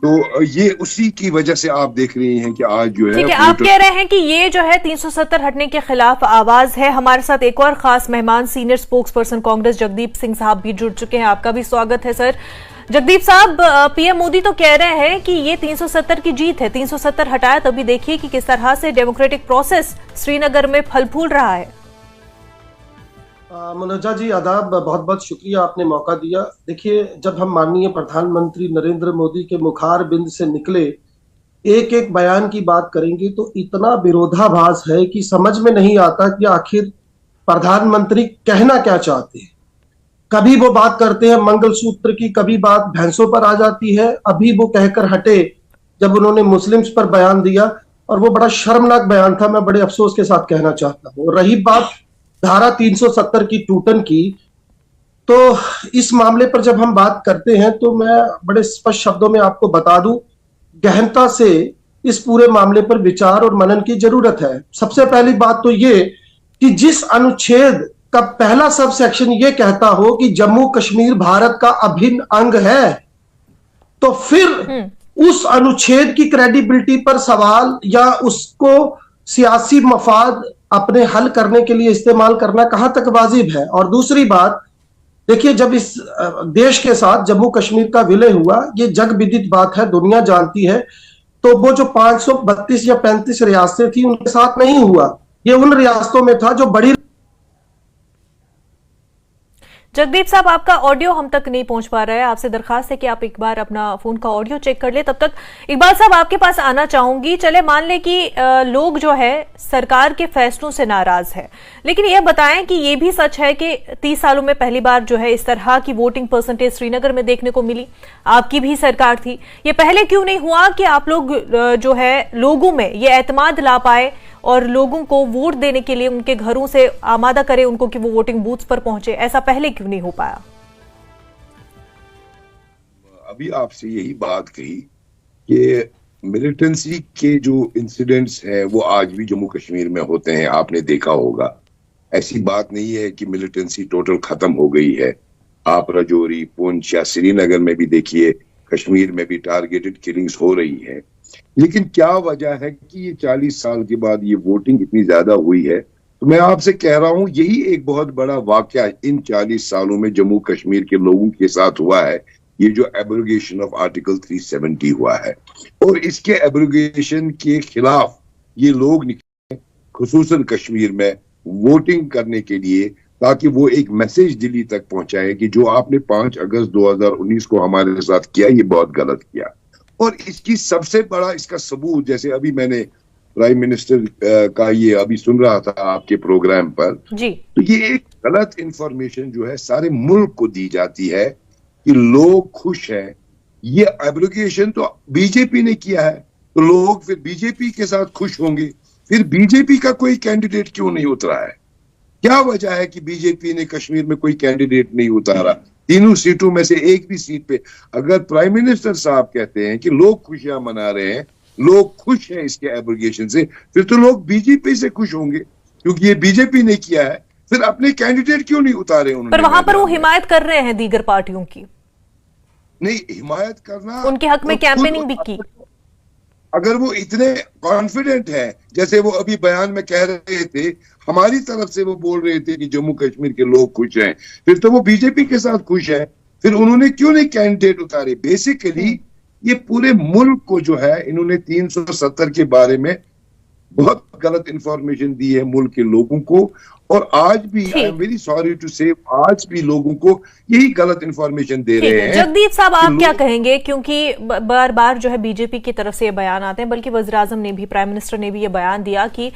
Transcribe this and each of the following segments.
तो ये उसी की वजह से आप देख रहे हैं कि आज जो है, ठीक है, आप कह रहे हैं कि ये जो है 370 हटने के खिलाफ आवाज है। हमारे साथ एक और खास मेहमान senior spokes person Congress Jagdeep Singh साहब भी जुड़ चुके हैं। आपका भी स्वागत है सर। जगदीप साहब, पीएम मोदी तो कह रहे हैं कि ये 370 की जीत है, 370 हटाया, तभी देखिए कि किस तरह से डेमोक्रेटिक प्रोसेस श्रीनगर में फल फूल रहा है। मनोजा जी आदाब, बहुत बहुत शुक्रिया, आपने मौका दिया। देखिए, जब हम माननीय प्रधानमंत्री नरेंद्र मोदी के मुखार बिंद से निकले एक एक बयान की बात करेंगे तो इतना विरोधाभास है कि समझ में नहीं आता कि आखिर प्रधानमंत्री कहना क्या चाहते हैं। कभी वो बात करते हैं मंगलसूत्र की, कभी बात भैंसों पर आ जाती है। अभी वो कहकर हटे जब उन्होंने मुस्लिम्स पर बयान दिया, और वो बड़ा शर्मनाक बयान था, मैं बड़े अफसोस के साथ कहना चाहता हूँ। रही बात धारा 370 की टूटन की, तो इस मामले पर जब हम बात करते हैं तो मैं बड़े स्पष्ट शब्दों में आपको बता दूं, गहनता से इस पूरे मामले पर विचार और मनन की जरूरत है। सबसे पहली बात तो ये कि जिस अनुच्छेद का पहला सब सेक्शन ये कहता हो कि जम्मू कश्मीर भारत का अभिन्न अंग है, तो फिर उस अनुच्छेद की क्रेडिबिलिटी पर सवाल या उसको सियासी मफाद अपने हल करने के लिए इस्तेमाल करना कहां तक वाजिब है। और दूसरी बात, देखिए, जब इस देश के साथ जम्मू कश्मीर का विलय हुआ, ये जग विदित बात है, दुनिया जानती है, तो वो जो 532 या 35 रियासतें थी उनके साथ नहीं हुआ, ये उन रियासतों में था जो बड़ी। जगदीप साहब, आपका ऑडियो हम तक नहीं पहुंच पा रहा है। आपसे दरखास्त है कि आप एक बार अपना फोन का ऑडियो चेक कर ले। तब तक इकबाल साहब आपके पास आना चाहूंगी। चले मान ले कि लोग जो है सरकार के फैसलों से नाराज है, लेकिन ये बताएं कि ये भी सच है कि 30 सालों में पहली बार जो है इस तरह की वोटिंग परसेंटेज श्रीनगर में देखने को मिली। आपकी भी सरकार थी, ये पहले क्यों नहीं हुआ कि आप लोग जो है लोगों में ये एतमाद ला पाए और लोगों को वोट देने के लिए उनके घरों से आमादा करें उनको कि वो वोटिंग बूथ्स पर पहुंचे? ऐसा पहले क्यों नहीं हो पाया? अभी आपसे यही बात कही कि मिलिटेंसी के जो इंसिडेंट्स हैं वो आज भी जम्मू कश्मीर में होते हैं। आपने देखा होगा, ऐसी बात नहीं है कि मिलिटेंसी टोटल खत्म हो गई है। आप राजौरी, पुंछ या श्रीनगर में भी देखिए, कश्मीर में भी टारगेटेड किलिंग्स हो रही है। लेकिन क्या वजह है कि ये 40 साल के बाद ये वोटिंग इतनी ज्यादा हुई है? तो मैं आपसे कह रहा हूं, यही एक बहुत बड़ा वाकया इन 40 सालों में जम्मू कश्मीर के लोगों के साथ हुआ है। ये जो एब्रोगेशन ऑफ आर्टिकल 370 हुआ है, और इसके एब्रोगेशन के खिलाफ ये लोग निकले खुसूसन कश्मीर में वोटिंग करने के लिए, ताकि वो एक मैसेज दिल्ली तक पहुंचाए कि जो आपने 5 अगस्त 2019 को हमारे साथ किया, ये बहुत गलत किया। और इसकी सबसे बड़ा इसका सबूत, जैसे अभी मैंने प्राइम मिनिस्टर का ये अभी सुन रहा था आपके प्रोग्राम पर जी, तो ये एक गलत इंफॉर्मेशन जो है सारे मुल्क को दी जाती है कि लोग खुश हैं। ये एब्रोगेशन तो बीजेपी ने किया है, तो लोग फिर बीजेपी के साथ खुश होंगे। फिर बीजेपी का कोई कैंडिडेट क्यों नहीं उतरा है? क्या वजह है कि बीजेपी ने कश्मीर में कोई कैंडिडेट नहीं उतारा? तीनों सीटों में से एक भी सीट पे अगर प्राइम मिनिस्टर साहब कहते हैं कि लोग खुशियां मना रहे हैं, लोग खुश हैं इसके एब्रोगेशन से, फिर तो लोग बीजेपी से खुश होंगे, क्योंकि ये बीजेपी ने किया है। फिर अपने कैंडिडेट क्यों नहीं उतारे उन्होंने? पर वहां पर वो हिमायत कर रहे हैं दीगर पार्टियों की। नहीं, हिमायत करना, उनके हक में कैंपेनिंग भी की। अगर वो इतने कॉन्फिडेंट है, जैसे वो अभी बयान में कह रहे थे, हमारी तरफ से वो बोल रहे थे कि जम्मू कश्मीर के लोग खुश हैं, फिर तो वो बीजेपी के साथ खुश है। फिर उन्होंने क्यों नहीं कैंडिडेट उतारे? बेसिकली ये पूरे मुल्क को जो है इन्होंने 370 के बारे में बहुत गलत इंफॉर्मेशन दी है मुल्क के लोगों को। और आज भी, I am very sorry to say, आज भी लोगों को यही गलत इंफॉर्मेशन दे रहे हैं। जगदीप साहब, आप क्या कहेंगे? क्योंकि बार बार जो है बीजेपी की तरफ से ये बयान आते हैं, बल्कि वज़ीर आज़म ने भी, प्राइम मिनिस्टर ने भी ये बयान दिया कि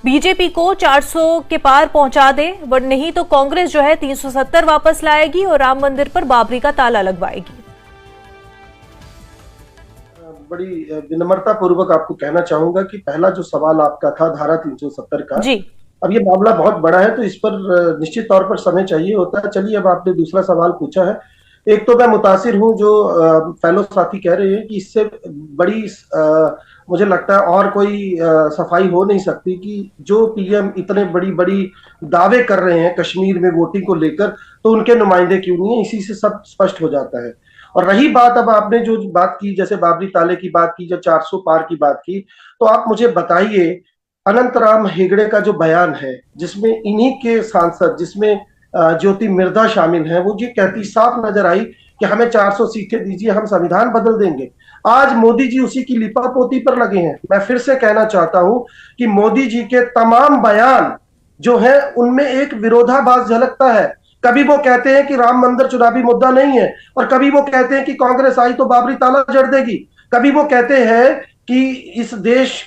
बीजेपी को 400 के पार पहुंचा दे, बट नहीं तो कांग्रेस जो है 370 वापस लाएगी और राम मंदिर पर बाबरी का ताला लगवाएगी। बड़ी विनम्रता पूर्वक आपको कहना चाहूंगा कि पहला जो सवाल आपका था धारा 370 का जी, अब ये मामला बहुत बड़ा है तो इस पर निश्चित तौर पर समय चाहिए होता है। चलिए, अब आपने दूसरा सवाल पूछा है। एक तो मैं मुतासिर हूं जो फेलो साथी कह रहे हैं कि इससे बड़ी मुझे लगता है और कोई सफाई हो नहीं सकती कि जो पीएम इतने बड़ी बड़ी दावे कर रहे हैं कश्मीर में वोटिंग को लेकर, तो उनके नुमाइंदे क्यों नहीं है? इसी से सब स्पष्ट हो जाता है। और रही बात, अब आपने जो बात की, जैसे बाबरी ताले की बात की, जो 400 पार की बात की, तो आप मुझे बताइए, अनंतराम हेगड़े का जो बयान है, जिसमें इन्हीं के सांसद, जिसमें ज्योति मिर्धा शामिल है, वो ये कहती साफ नजर आई कि हमें 400 सीटें दीजिए, हम संविधान बदल देंगे। आज मोदी जी उसी की लिपापोती पर लगे हैं। मैं फिर से कहना चाहता हूं कि मोदी जी के तमाम बयान जो है उनमें एक विरोधाभास झलकता है। कभी वो कहते हैं कि राम मंदिर चुनावी मुद्दा नहीं है, और कभी वो कहते हैं कि कांग्रेस आई तो बाबरी ताला जड़ देगी। कभी वो कहते हैं कि इस देश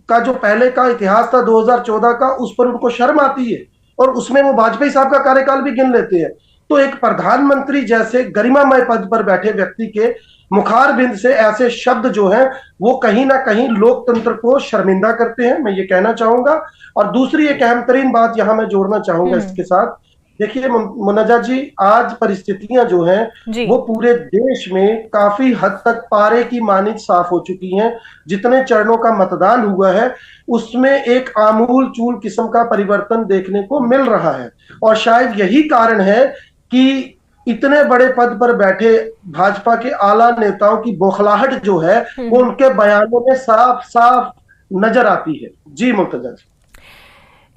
का जो पहले का इतिहास था 2014 का, उस पर उनको शर्म आती है, और उसमें वो वाजपेयी साहब का कार्यकाल भी गिन लेते हैं। तो एक प्रधानमंत्री जैसे गरिमामय पद पर बैठे व्यक्ति के मुखार बिंद से ऐसे शब्द जो हैं वो कहीं ना कहीं लोकतंत्र को शर्मिंदा करते हैं, मैं ये कहना चाहूंगा। और दूसरी एक अहम तरीन बात यहां मैं जोड़ना चाहूंगा इसके साथ, देखिए मुन्नजा जी, आज परिस्थितियां जो हैं वो पूरे देश में काफी हद तक पारे की मानित साफ हो चुकी हैं। जितने चरणों का मतदान हुआ है उसमें एक आमूल चूल किस्म का परिवर्तन देखने को मिल रहा है, और शायद यही कारण है कि इतने बड़े पद पर बैठे भाजपा के आला नेताओं की बौखलाहट जो है वो उनके बयानों में साफ साफ नजर आती है। जी मुर्तजा जी।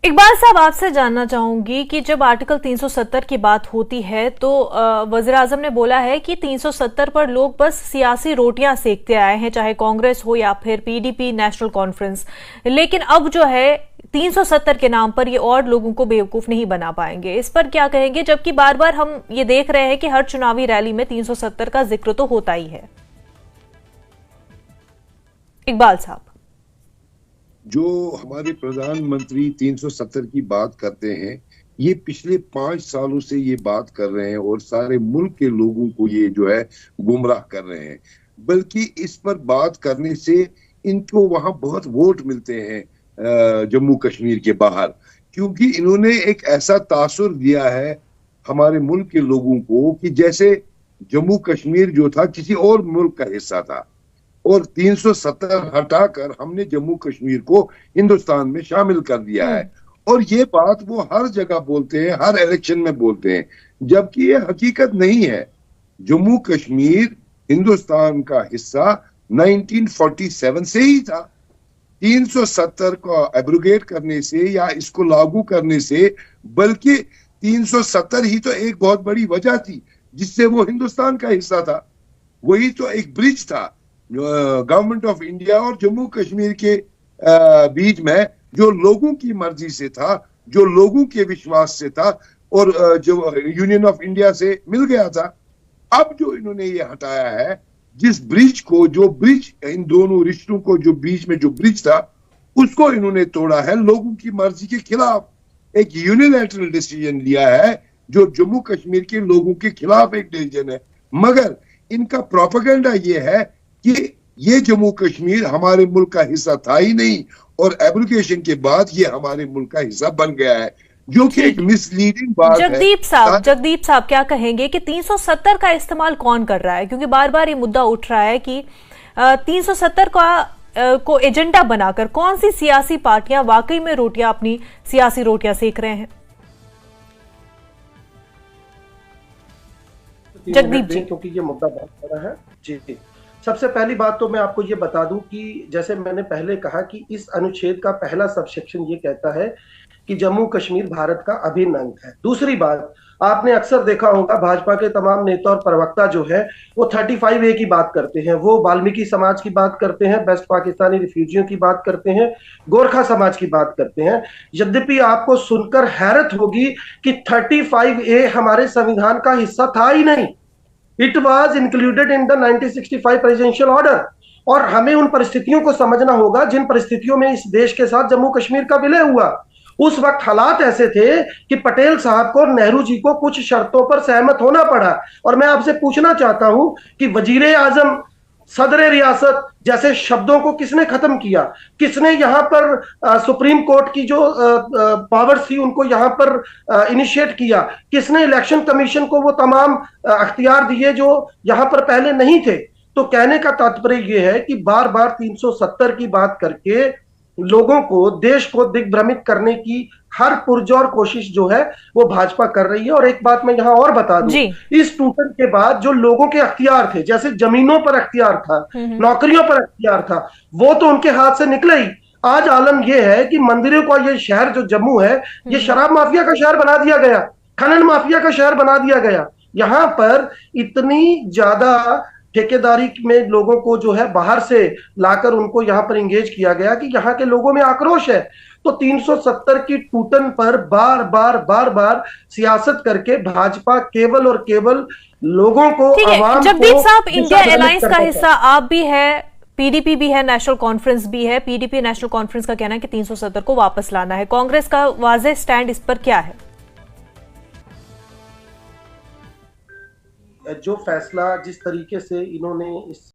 इकबाल साहब, आपसे जानना चाहूंगी कि जब आर्टिकल 370 की बात होती है तो वज़ीर आज़म ने बोला है कि 370 पर लोग बस सियासी रोटियां सेकते आए हैं, चाहे कांग्रेस हो या फिर पीडीपी नेशनल कॉन्फ्रेंस। लेकिन अब जो है 370 के नाम पर ये और लोगों को बेवकूफ नहीं बना पाएंगे। इस पर क्या कहेंगे, जबकि बार बार हम ये देख रहे हैं कि हर चुनावी रैली में 370 का जिक्र तो होता ही है। इकबाल साहब, जो हमारे प्रधानमंत्री 370 की बात करते हैं, ये पिछले 5 सालों से ये बात कर रहे हैं और सारे मुल्क के लोगों को ये जो है गुमराह कर रहे हैं। बल्कि इस पर बात करने से इनको वहां बहुत वोट मिलते हैं जम्मू कश्मीर के बाहर, क्योंकि इन्होंने एक ऐसा तासुर दिया है हमारे मुल्क के लोगों को कि जैसे जम्मू कश्मीर जो था किसी और मुल्क का हिस्सा था, और 370 हटाकर हमने जम्मू कश्मीर को हिंदुस्तान में शामिल कर दिया है। और ये बात वो हर जगह बोलते हैं, हर इलेक्शन में बोलते हैं, जबकि ये हकीकत नहीं है। जम्मू कश्मीर हिंदुस्तान का हिस्सा 1947 से ही था। 370 को एब्रोगेट करने से या इसको लागू करने से, बल्कि 370 ही तो एक बहुत बड़ी वजह थी जिससे वो हिंदुस्तान का हिस्सा था। वही तो एक ब्रिज था गवर्नमेंट ऑफ इंडिया और जम्मू कश्मीर के बीच में, जो लोगों की मर्जी से था, जो लोगों के विश्वास से था, और जो यूनियन ऑफ इंडिया से मिल गया था। अब जो इन्होंने ये हटाया है, जिस ब्रिज को, जो ब्रिज इन दोनों रिश्तों को, जो बीच में जो ब्रिज था, उसको इन्होंने तोड़ा है लोगों की मर्जी के खिलाफ। एक यूनिलैटरल डिसीजन लिया है जो जम्मू कश्मीर के लोगों के खिलाफ एक डिसीजन है। मगर इनका प्रोपेगेंडा ये है कि ये जम्मू कश्मीर हमारे मुल्क का हिस्सा था ही नहीं, और एब्रोगेशन के बाद ये हमारे मुल्क का हिस्सा बन गया है, जो कि एक मिसलीडिंग बात है। जगदीप साहब क्या कहेंगे कि 370 का इस्तेमाल कौन कर रहा है, क्योंकि बार बार ये मुद्दा उठ रहा है कि 370 को एजेंडा बनाकर कौन सी सियासी पार्टियां वाकई में अपनी सियासी रोटियां सेक रहे हैं। जगदीप जी, क्योंकि ये मुद्दा बहुत बड़ा है। जी, सबसे पहली बात तो मैं आपको ये बता दूं कि जैसे मैंने पहले कहा कि इस अनुच्छेद का पहला सबसेक्शन ये कहता है कि जम्मू कश्मीर भारत का अभिन्न अंग है। दूसरी बात, आपने अक्सर देखा होगा भाजपा के तमाम नेता और प्रवक्ता जो है वो 35A की बात करते हैं, वो वाल्मीकि समाज की बात करते हैं, वेस्ट पाकिस्तानी रिफ्यूजियों की बात करते हैं, गोरखा समाज की बात करते हैं। यद्यपि आपको सुनकर हैरत होगी कि 35A हमारे संविधान का हिस्सा था ही नहीं। It was included in the 1965 presidential order. और हमें उन परिस्थितियों को समझना होगा जिन परिस्थितियों में इस देश के साथ जम्मू कश्मीर का विलय हुआ। उस वक्त हालात ऐसे थे कि पटेल साहब को और नेहरू जी को कुछ शर्तों पर सहमत होना पड़ा। और मैं आपसे पूछना चाहता हूं कि वजीरे आजम, सदर रियासत जैसे शब्दों को किसने खत्म किया? किसने यहाँ पर सुप्रीम कोर्ट की जो पावर थी उनको यहाँ पर इनिशिएट किया? किसने इलेक्शन कमीशन को वो तमाम अख्तियार दिए जो यहाँ पर पहले नहीं थे? तो कहने का तात्पर्य ये है कि बार बार 370 की बात करके लोगों को, देश को दिग्भ्रमित करने की हर पुरजोर कोशिश जो है वो भाजपा कर रही है। और एक बात मैं यहां और बता दूं, इस टूटन के बाद जो लोगों के अख्तियार थे, जैसे जमीनों पर अख्तियार था, नौकरियों पर अख्तियार था, वो तो उनके हाथ से निकले ही। आज आलम यह है कि मंदिरों का ये शहर जो जम्मू है, ये शराब माफिया का शहर बना दिया गया, खनन माफिया का शहर बना दिया गया। यहाँ पर इतनी ज्यादा ठेकेदारी में लोगों को जो है बाहर से लाकर उनको यहाँ पर इंगेज किया गया कि यहाँ के लोगों में आक्रोश है। तो 370 की टूटन पर बार बार सियासत करके भाजपा केवल और केवल लोगों को, आवाम को। जगदीप साहब, इंडिया अलायंस का हिस्सा आप भी है, पीडीपी भी है, नेशनल कॉन्फ्रेंस भी है। पीडीपी नेशनल कॉन्फ्रेंस का कहना है कि 370 को वापस लाना है। कांग्रेस का वाज़ेह स्टैंड इस पर क्या है? जो फैसला जिस तरीके से इन्होंने इस